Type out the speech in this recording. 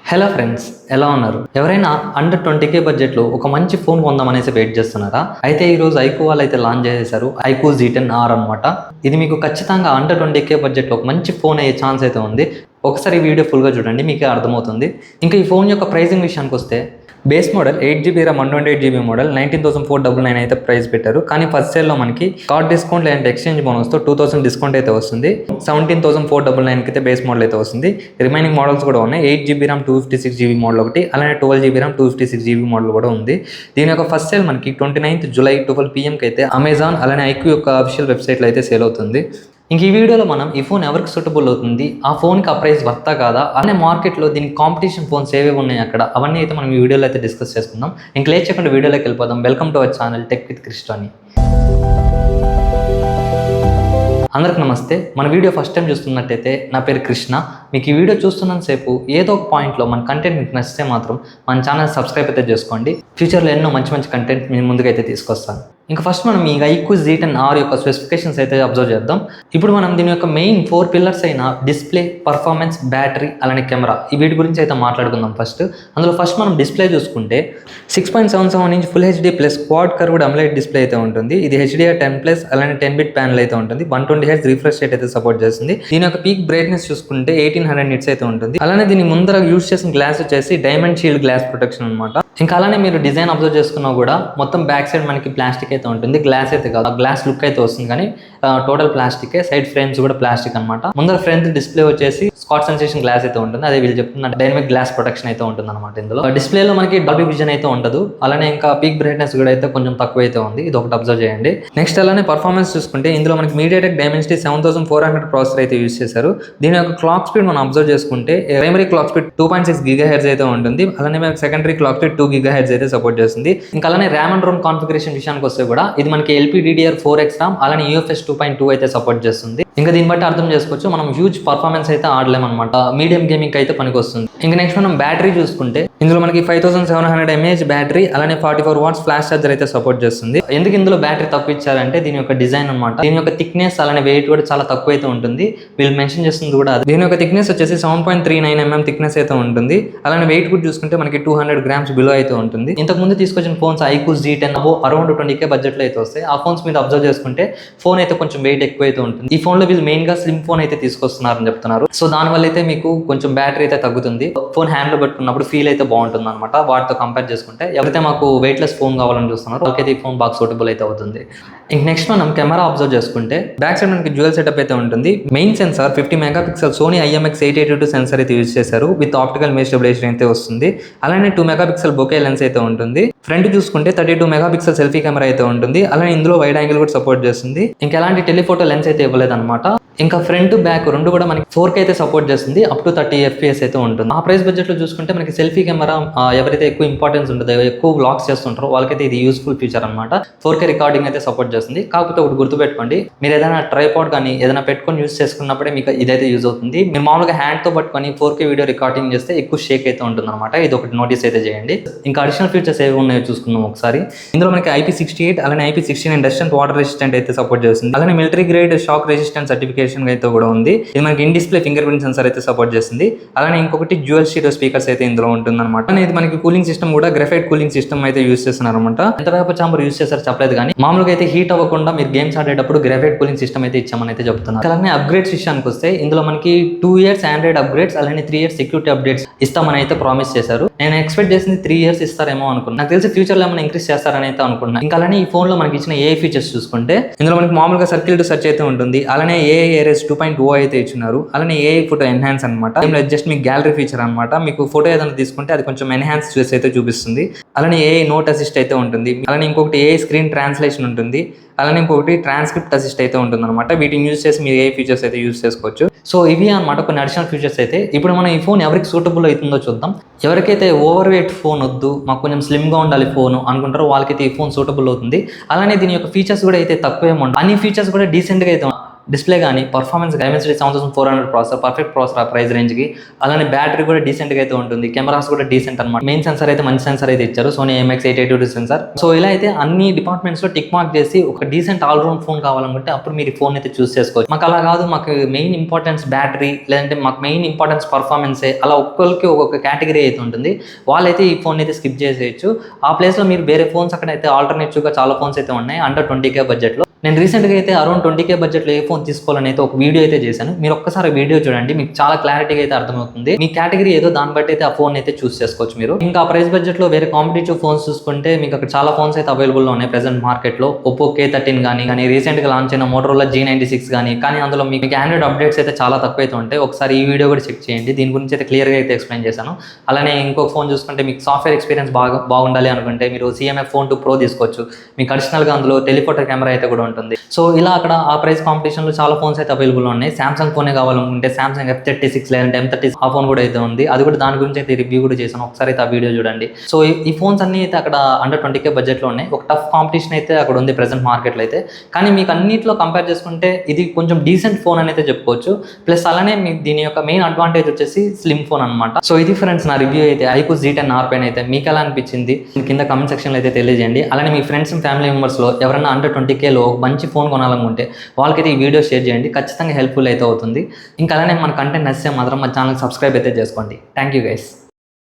Hello friends, ఎలా ఉన్నారు? ఎవరైనా అండర్ 20K బడ్జెట్లో ఒక మంచి ఫోన్ కొందామనేసి వెయిట్ చేస్తున్నారా? అయితే ఈరోజు ఐకూ వాళ్ళు అయితే లాంచ్ చేసేసారు ఐకూ Z10R అనమాట. ఇది మీకు ఖచ్చితంగా అండర్ 20K బడ్జెట్లో ఒక మంచి ఫోన్ అయ్యే ఛాన్స్ అయితే ఉంది. ఒకసారి ఈ వీడియో ఫుల్గా చూడండి, మీకే అర్థమవుతుంది. ఇంకా ఈ ఫోన్ యొక్క ప్రైసింగ్ విషయానికి వస్తే base model 8GB RAM 128GB model 19,499 అయితే ప్రైస్ పెట్టారు. కానీ ఫస్ట్ సేల్లో మనకి కార్డ్ డిస్కౌంట్ లేదంటే ఎక్స్చేంజ్ బోనస్తో 2000 డిస్కౌంట్ అయితే వస్తుంది. 17,499 అయితే బేస్ మోడల్ అయితే వస్తుంది. రిమైనింగ్ మోడల్స్ కూడా ఉన్నాయి. 8GB RAM 256GB మోడల్ ఒకటి, అలానే 12GB RAM 256GB మోడల్ కూడా ఉంది. దీని యొక్క ఫస్ట్ సేల్ మనకి 29th జూలై 12 PM అయితే అమెజాన్ అలానే ఐక్యూ యొక్క అఫీషియల్ వెబ్సైట్లో అయితే సేల్ అవుతుంది. ఇంక ఈ వీడియోలో మనం ఈ ఫోన్ ఎవరికి సూటబుల్ అవుతుంది, ఆ ఫోన్కి ఆ ప్రైస్ వర్తా కాదా, అలానే మార్కెట్లో దీనికి కాంపిటీషన్ ఫోన్స్ ఏవేవి ఉన్నాయి అక్కడ, అవన్నీ అయితే మనం ఈ వీడియోలో అయితే డిస్కస్ చేసుకుందాం. ఇంక లేట్ చేయకుండా వీడియోలోకి వెళ్ళిపోదాం. Welcome to our channel tech with క్రిస్టాని. అందరికి నమస్తే. మన వీడియో ఫస్ట్ టైం చూస్తున్నట్టయితే నా పేరు కృష్ణ. మీకు ఈ వీడియో చూస్తున్నంతసేపు ఏదో ఒక పాయింట్లో మన కంటెంట్ మీకు నచ్చితే మాత్రం మన ఛానల్ సబ్స్క్రైబ్ అయితే చేసుకోండి. ఫ్యూచర్లో ఎన్నో మంచి మంచి కంటెంట్ మీ ముందుకైతే తీసుకొస్తాను. ఇంకా ఫస్ట్ మనం ఈ ఐకూ Z10R యొక్క స్పెసిఫికేషన్స్ అయితే అబ్జర్వ్ చేద్దాం. ఇప్పుడు మనం దీని యొక్క మెయిన్ 4 పిల్లర్స్ అయిన డిస్ప్లే, పర్ఫార్మెన్స్, బ్యాటరీ అలానే కెమెరా, ఈ వీటి గురించి అయితే మాట్లాడుకుందాం. అందులో ఫస్ట్ మనం డిస్ప్లే చూసుకుంటే 6.77 inch full HD plus quad curved AMOLED display అయితే ఉంటుంది. ఇది HDR10+ అలానే 10-bit ప్యానల్ అయితే ఉంటుంది. 120Hz రిఫ్రెష్ రేట్ అయితే సపోర్ట్ చేస్తుంది. దీని యొక్క పీక్ బ్రైట్నెస్ చూసుకుంటే 1800 nits అయితే ఉంటుంది. అలానే దీని ముందర యూజ్ చేసిన గ్లాస్ వచ్చేసి డైమండ్ షీల్డ్ గ్లాస్ ప్రొటెక్షన్ అనమాట. ఇంకా అలానే మీరు డిజైన్ అబ్జర్వ్ చేసుకున్నా కూడా మొత్తం బ్యాక్ సైడ్ మనకి ప్లాస్టిక్ అయితే ఉంటుంది. గ్లాస్ అయితే కాదు, గ్లాస్ లుక్ అయితే వస్తుంది కానీ టోటల్ ప్లాస్టికే. సైడ్ ఫ్రేమ్స్ కూడా ప్లాస్టిక్ అనమాట. ముందర ఫ్రంట్ డిస్ప్లే వచ్చేసి స్కాట్ సెన్సేషన్ గ్లాస్ అయితే ఉంటుంది. అదే వీళ్ళు చెప్తున్న డైనమిక్ గ్లాస్ ప్రొటెక్షన్ అయితే ఉంటుంది అనమాట. ఇందులో డిస్ప్లేలో మనకి డాల్బీ విజన్ అయితే ఉండదు. అలానే ఇంకా పీక్ బ్రైట్నెస్ కూడా అయితే కొంచెం తక్కువ అయితే ఉంది. ఇది ఒకటి అబ్జర్వ్ చేయండి. నెక్స్ట్ అలానే పర్ఫార్మెన్స్ చూసుకుంటే ఇందులో మనకి మీడియాటెక్ డైమెన్సిటీ 7400 ప్రాసెసర్ అయితే యూజ్ చేశారు. దీని యొక్క క్లాక్ స్పీడ్ మనం అబ్జర్వ్ చేసుకుంటే ప్రైమరీ క్లాక్ స్పీడ్ 2.6 GHz అయితే ఉంటుంది. అలానే మనకి సెకండరీ క్లాక్ స్పీడ్ 2 GHz అయితే సపోర్ట్ చేస్తుంది. ఇంకా అలానే ర్యామ్ అండ్ రోమ్ కాన్ఫిగరేషన్ విషయానికి వస్తే కూడా ఇది మనకి LPDDR4X RAM అలానే UFS 2.2 అయితే సపోర్ట్ చేస్తుంది. ఇంకా దీన్ని బట్టి అర్థం చేసుకోవచ్చు మనం హ్యూజ్ పర్ఫార్మెన్స్ అయితే ఆడలేమన్నమాట. మీడియం గేమింగ్ అయితే పనికి వస్తుంది. ఇంకా నెక్స్ట్ మనం బ్యాటరీ చూసుకుంటే ఇందులో మనకి 5700 mAh బ్యాటరీ అలానే 44 watts ఫ్లాష్ ఛార్జర్ అయితే సపోర్ట్ చేస్తుంది. ఎందుకు ఇందులో బ్యాటరీ తక్కువ ఇచ్చారంటే దీని యొక్క డిజైన్ అనమాట. దీని యొక్క థిక్నెస్ అలానే వెయిట్ కూడా చాలా తక్కువ అయితే ఉంటుంది. వీళ్ళు మెన్షన్ చేస్తుంది కూడా దీని యొక్క థిక్నెస్ వచ్చేసి 7.39 mm థిక్నెస్ అయితే ఉంటుంది. అలానే వెయిట్ కూడా చూసుకుంటే మనకి 200 grams బిలో అయితే ఉంటుంది. ఇంతకు ముందు తీసుకొచ్చిన phones iQOO Z10 around 20K బడ్జెట్లో అయితే వస్తాయి. ఆ ఫోన్స్ మీద అబ్జర్వ్ చేసుకుంటే ఫోన్ అయితే కొంచెం వెయిట్ ఎక్కువ అయితే ఉంటుంది. ఈ ఫోన్ లో వీళ్ళు మెయిన్ గా స్లిమ్ ఫోన్ అయితే తీసుకొస్తున్నారని చెప్తున్నారు. సో దానివల్ల అయితే మీకు కొంచెం బ్యాటరీ అయితే తగ్గుతుంది. ఫోన్ హ్యాండ్ లో పెట్టుకున్నప్పుడు ఫీల్ అయితే బాగుంటుంది అనమాట. వాటితో కంపేర్ చేసుకుంటే ఎవరైతే మాకు వెయిట్ లెస్ ఫోన్ కావాలని చూస్తున్నారో వాళ్ళకైతే ఈ ఫోన్ బాగా సూటబుల్ అయితే అవుతుంది. ఇంక నెక్స్ట్ మనం కెమెరా అబ్జర్వ్ చేసుకుంటే బ్యాక్ సైడ్ మనకి డ్యూయల్ సెటప్ అయితే ఉంటుంది. Main sensor 50 MP Sony IMX882 sensor అయితే యూజ్ చేశారు. విత్ ఆప్టికల్ ఇమేజ్ స్టెబిలైజేషన్ అయితే వస్తుంది. అలానే 2 MP బొకే లెన్స్ అయితే ఉంటుంది. ఫ్రంట్ చూసుకుంటే 32 MP సెల్ఫీ కెమెరా అయితే ఉంటుంది. అలానే ఇందులో వైడ్ యాంగిల్ కూడా సపోర్ట్ చేస్తుంది. ఇంకా ఎలాంటి టెలిఫోటో లెన్స్ అయితే ఇవ్వలేదు అనమాట. ఇంకా ఫ్రంట్ బ్యాక్ రెండు కూడా మనకి 4K అయితే సపోర్ట్ చేస్తుంది. అప్ టు 30 FPS అయితే ఉంటుంది. ఆ ప్రైస్ బడ్జెట్ లో చూసుకుంటే మనకి సెల్ఫీ కెమెరా ఎవరైతే ఎక్కువ ఇంపార్టెన్స్ ఉంటుందో, ఎక్కువ వ్లాగ్స్ చేస్తుంటారో వాళ్ళకైతే ఇది యూస్ఫుల్ ఫీచర్ అనమాట. 4K రికార్డింగ్ అయితే సపోర్ట్ చేస్తుంది. కాకపోతే ఒకటి గుర్తుపెట్టుకోండి, మీరు ఏదైనా ట్రైపాడ్ కానీ ఏదైనా పెట్టుకొని యూస్ చేసుకున్నప్పుడే మీకు ఇదైతే యూజ్ అవుతుంది. మీరు మామూలుగా హ్యాండ్ తో పట్టుకొని 4K వీడియో రికార్డింగ్ చేస్తే ఎక్కువ షేక్ అయితే ఉంటుంది అనమాట. ఇది ఒకటి నోటీస్ అయితే చేయండి. ఇంకా అడిషనల్ ఫీచర్స్ ఏవి ఉన్నాయో చూసుకుందాం ఒకసారి. ఇందులో మనకి IP68 అలానే IP69 dust and water resistant అయితే సపోర్ట్ చేస్తుంది. అలానే military grade shock resistant certification అయితే కూడా ఉంది. ఇది మనకి in display finger print censor అయితే సపోర్ట్ చేస్తుంది. అలానే ఇంకొకటి డ్యూయల్ స్టీరియో స్పీకర్స్ అయితే ఇందులో ఉంటుంది అనమాట. ఇది మనకి కూలింగ్ సిస్టమ్ కూడా గ్రాఫైట్ కూలింగ్ సిస్టమ్ అయితే యూస్ చేస్తున్నారు అనమాట. ఎంత వేపర్ చాంబర్ యూస్ చేస్తారు చెప్పలేదు కానీ మామూలుగా అయితే హీట్ అవ్వకుండా మీరు గేమ్స్ ఆడేటప్పుడు గ్రాఫైట్ కూలింగ్ సిస్టమ్ అయితే ఇచ్చామని అయితే చెప్తున్నారు. అలానే అప్గ్రేడ్స్ విషయానికి వస్తే ఇందులో మనకి 2 years ఆండ్రాయిడ్ అప్గ్రేడ్స్ అలానే 3 years సెక్యూరిటీ అప్డేట్స్ ఇస్తామని అయితే ప్రామిస్ చేశారు. నేను ఎక్స్పెక్ట్ చేసింది 3 years ఇస్తారేమో అనుకున్నాను. నాకు తెలిసి ఫ్యూచర్ లో ఏమైనా ఇంక్రీస్ చేస్తారని అయితే అనుకున్నాను. ఇంకా అలానే ఈ ఫోన్ లో మనకి ఇచ్చిన ఏ ఫీచర్స్ చూసుకుంటే ఇందులో మనకి మామూలుగా సర్కిల్ టు సెర్చ్ అయితే ఉంటుంది. అలానే AI Erase 2.0 అయితే ఇచ్చినారు. అలానే AI ఫోటో ఎన్హాన్స్ అనమాట. జస్ట్ మీకు గ్యాలరీ ఫీచర్ అనమాట. మీకు ఫోటో ఏదైనా తీసుకుంటే అది కొంచెం ఎన్హాన్స్ చేసి అయితే చూపిస్తుంది. అలానే AI నోట్ అసిస్ట్ అయితే ఉంటుంది. అలానే ఇంకొకటి AI స్క్రీన్ ట్రాన్స్లేషన్ ఉంటుంది. అలానే ఇంకొకటి ట్రాన్స్క్రిప్ట్ అసిస్ట్ అయితే ఉంటుంది అనమాట. వీటిని యూజ్ చేసి మీరు AI ఫీచర్స్ అయితే యూజ్ చేసుకోవచ్చు. సో ఇవి అనమాట కొన్ని అడిషనల్ ఫీచర్స్ అయితే. ఇప్పుడు మనం ఈ ఫోన్ ఎవరికి సూటబుల్ అవుతుందో చూద్దాం. ఎవరికైతే ఓవర్ వెయిట్ ఫోన్ వద్దు, మాకు కొంచెం స్లిమ్గా ఉండాలి ఫోన్ అనుకుంటారో వాళ్ళకైతే ఈ ఫోన్ సూటబుల్ అవుతుంది. అలానే దీని యొక్క ఫీచర్స్ కూడా అయితే తక్కువేమో, అన్ని ఫీచర్స్ కూడా డీసెంట్గా అయితే డిస్ప్లే కానీ performance Dimensity 7400 processor, perfect processor price రేంజ్కి. అలానే బ్యాటరీ కూడా డీసెంట్గా అయితే ఉంటుంది, కెమెరాస్ కూడా డీసెంట్ అనమాట. మెయిన్ సెన్సర్ అయితే మంచి సెన్సర్ అయితే ఇచ్చారు, సోనీ IMX882 సెన్సర్. సో ఇలా అయితే అన్ని డిపార్ట్మెంట్స్లో టిక్ మార్క్ చేసి ఒక డీసెంట్ ఆల్రౌండ్ ఫోన్ కావాలనుకుంటే అప్పుడు మీరు ఫోన్ అయితే చూస్ చేసుకోవచ్చు. మాకు అలా కాదు, మాకు మెయిన్ ఇంపార్టెన్స్ బ్యాటరీ, లేదంటే మాకు మెయిన్ ఇంపార్టెన్స్ పర్ఫార్మెన్సే, అలా ఒక్కొక్కరికి ఒక్కొక్క కేటగిరీ అయితే ఉంటుంది. వాళ్ళైతే ఈ ఫోన్ అయితే స్కిప్ చేసేయచ్చు. ఆ ప్లేస్లో మీరు వేరే ఫోన్స్ అక్కడైతే ఆల్టర్నేటివ్గా చాలా ఫోన్స్ అయితే ఉన్నాయి అండర్ 20K బడ్జెట్లో. నేను రీసెంట్గా అయితే అరౌండ్ 20K బడ్జెట్లో ఏ ఫోన్ తీసుకోవాలని అయితే ఒక వీడియో అయితే చేశాను. మీరు ఒక్కసారి వీడియో చూడండి, మీకు చాలా క్లారిటీగా అయితే అర్థమవుతుంది. మీ కేటగిరీ ఏదో దాన్ని బట్టి అయితే ఆ ఫోన్ అయితే చూస్ చేసుకోవచ్చు మీరు. ఇంకా ఆ ప్రైస్ బడ్జెట్లో వేరే కాంపిటేటివ్ ఫోన్స్ చూసుకుంటే మీకు అక్కడ చాలా ఫోన్స్ అయితే అవైలబుల్లో ఉన్నాయి ప్రెసెంట్ మార్కెట్లో. ఒప్పో K13 కానీ రీసెంట్గా లాంచ్ అయిన మోటరోలా G96 కానీ అందులో మీకు ఆండ్రాయిడ్ అప్డేట్స్ అయితే చాలా తక్కువ అయితే ఉంటాయి. ఒకసారి ఈ వీడియో కూడా చెక్ చేయండి, దీని గురించి అయితే క్లియర్గా అయితే ఎక్స్ప్లెయిన్ చేశాను. అలానే ఇంకొక ఫోన్ చూసుకుంటే మీకు సాఫ్ట్వేర్ ఎక్స్పీరియన్స్ బాగుండాలి అనుకుంటే మీరు CMF Phone 2 Pro తీసుకోవచ్చు. మీకు అడిషనల్గా అందులో టెలిఫోటో కెమెరా అయితే కూడా ఉంటుంది. సో ఇలా అక్కడ ఆ ప్రైస్ కాంపిటీషన్లో చాలా ఫోన్స్ అయితే అవైలబుల్ ఉన్నాయి. సామ్సంగ్ ఫోనే కావాలనుకుంటే సామ్సంగ్ F36 లేదంటే M30 ఆ ఫోన్ కూడా అయితే ఉంది. అది కూడా దాని గురించి అయితే రివ్యూ కూడా చేశాను, ఒకసారి అయితే ఆ వీడియో చూడండి. సో ఈ ఫోన్స్ అన్ని అయితే అక్కడ అండర్ 20K బడ్జెట్లో ఉన్నాయి. ఒక టఫ్ కాంపిటీషన్ అయితే అక్కడ ఉంది ప్రెసెంట్ మార్కెట్లో అయితే. కానీ మీకు అన్నింటిలో కంపేర్ చేసుకుంటే ఇది కొంచెం డీసెంట్ ఫోన్ అని అయితే చెప్పుకోవచ్చు. ప్లస్ అలానే మీకు దీని యొక్క మెయిన్ అడ్వాంటేజ్ వచ్చేసి స్లిమ్ ఫోన్ అనమాట. సో ఇది ఫ్రెండ్స్ నా రివ్యూ అయితే iQOO Z10R పైన అయితే. మీకు ఎలా అనిపించింది కింద కమెంట్ సెక్షన్లో అయితే తెలియజేయండి. అలానే మీ ఫ్రెండ్స్ అండ్ ఫ్యామిలీ మెంబర్స్లో ఎవరైనా అండర్ 20Kలో మంచి ఫోన్ కొనాలనుకుంటే వాళ్ళకైతే ఈ వీడియో షేర్ చేయండి, ఖచ్చితంగా హెల్ప్ఫుల్ అయితే అవుతుంది. ఇంకా అలానే మన కంటెంట్ నచ్చితే మాత్రం మన ఛానల్ సబ్స్క్రైబ్ అయితే చేసుకోండి. Thank you guys.